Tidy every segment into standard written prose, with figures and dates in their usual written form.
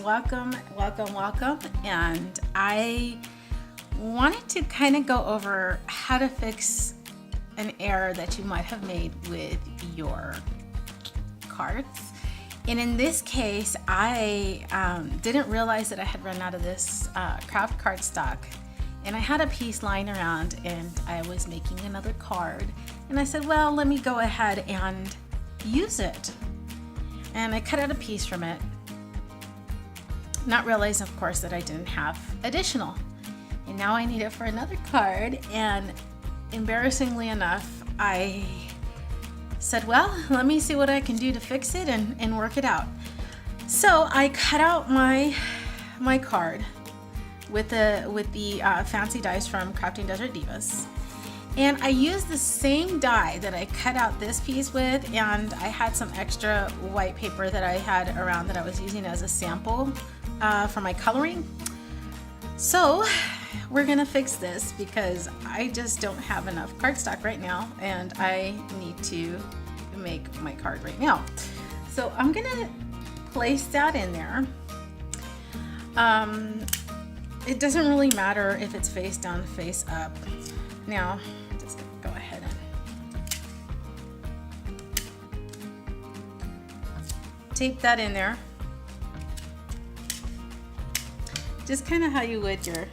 welcome. And I wanted to kind of go over how to fix an error that you might have made with your cards. And in this case, I didn't realize that I had run out of this craft cardstock. And I had a piece lying around and I was making another card. And I said, well, let me go ahead and use it. And I cut out a piece from it. Not realizing, of course, that I didn't have additional. And now I need it for another card. And embarrassingly enough, I said, well, let me see what I can do to fix it and work it out. So I cut out my card with the fancy dies from Crafting Desert Divas. And I used the same die that I cut out this piece with, and I had some extra white paper that I had around that I was using as a sample for my coloring. So we're gonna fix this because I just don't have enough cardstock right now, and I need to make my card right now. So I'm gonna place that in there. It doesn't really matter if it's face down, face up. Now, just gonna go ahead and tape that in there. Just kind of how you would your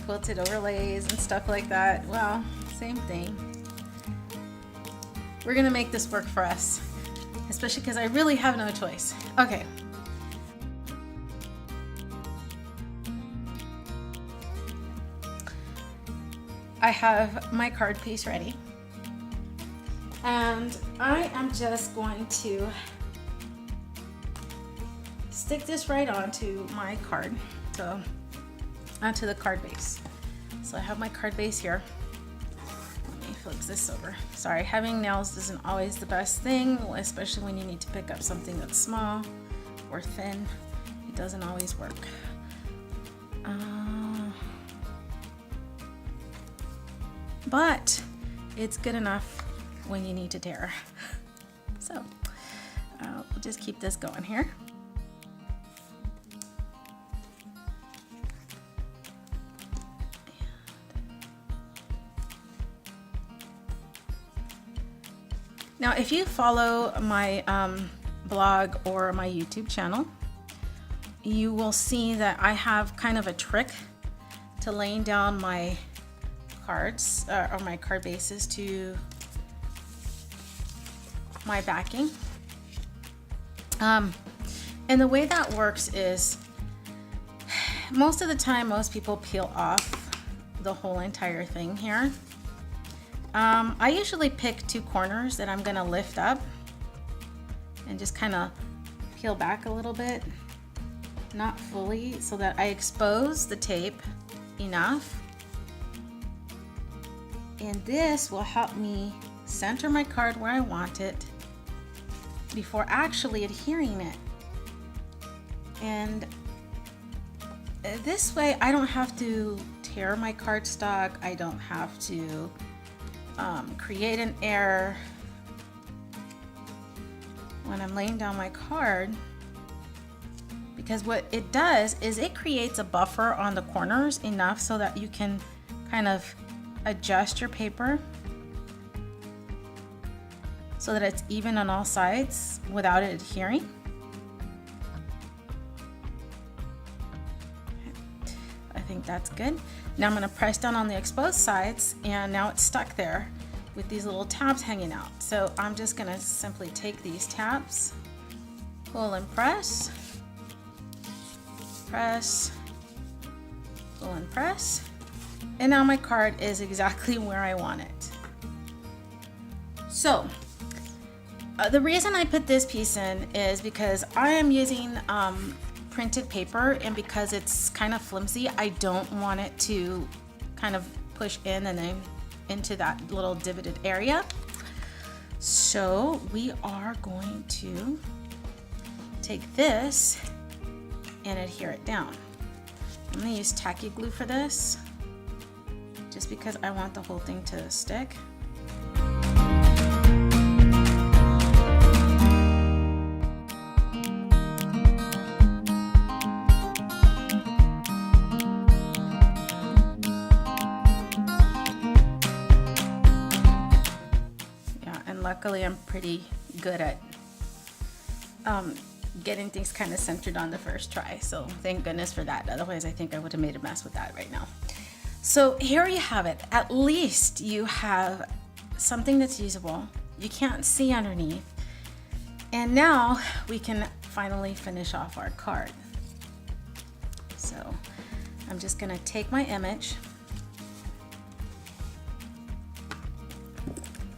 quilted overlays and stuff like that. Well, same thing. We're gonna make this work for us, especially because I really have no choice. Okay. I have my card piece ready, and I am just going to stick this right onto my card, so onto the card base. So I have my card base here. Let me flip this over. Sorry, having nails isn't always the best thing, especially when you need to pick up something that's small or thin. It doesn't always work. But it's good enough when you need to tear. So we'll just keep this going here. Now, if you follow my blog or my YouTube channel, you will see that I have kind of a trick to laying down my cards or my card bases to my backing. And the way that works is most of the time most people peel off the whole entire thing here. I usually pick two corners that I'm gonna lift up and just kind of peel back a little bit, not fully, so that I expose the tape enough. And this will help me center my card where I want it before actually adhering it. And this way I don't have to tear my cardstock. I don't have to create an error when I'm laying down my card, because what it does is it creates a buffer on the corners enough so that you can kind of adjust your paper so that it's even on all sides without it adhering. I think that's good. Now I'm going to press down on the exposed sides, and now it's stuck there with these little tabs hanging out. So I'm just going to simply take these tabs, pull and press, press, pull and press. And now my card is exactly where I want it. So the reason I put this piece in is because I am using printed paper, and because it's kind of flimsy, I don't want it to kind of push in and then into that little divoted area. So we are going to take this and adhere it down. I'm going to use tacky glue for this, just because I want the whole thing to stick. luckily I'm pretty good at getting things kind of centered on the first try. So thank goodness for that. Otherwise, I think I would have made a mess with that right now. So here you have it. At least you have something that's usable. You can't see underneath. And now we can finally finish off our card. So I'm just gonna take my image,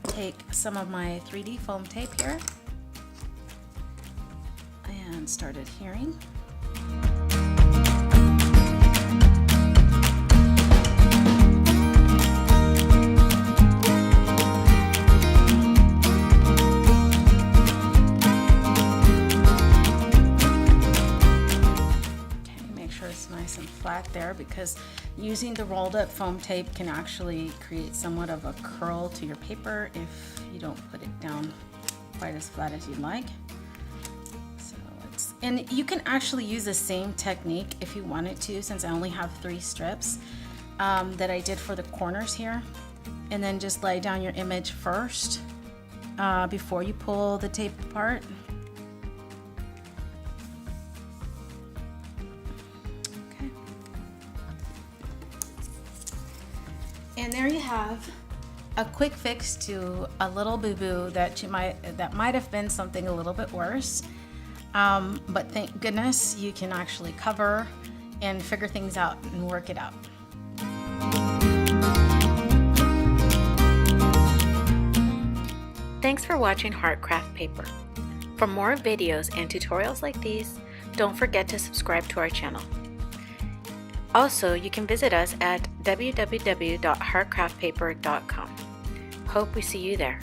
take some of my 3D foam tape here, and start adhering. Nice and flat there, because using the rolled up foam tape can actually create somewhat of a curl to your paper if you don't put it down quite as flat as you'd like. So and you can actually use the same technique if you wanted to, since I only have 3 strips that I did for the corners here, and then just lay down your image first before you pull the tape apart. And there you have a quick fix to a little boo-boo that might have been something a little bit worse. But thank goodness you can actually cover and figure things out and work it out. Thanks for watching HeartcraftPaper. For more videos and tutorials like these, don't forget to subscribe to our channel. Also, you can visit us at www.heartcraftpaper.com. Hope we see you there.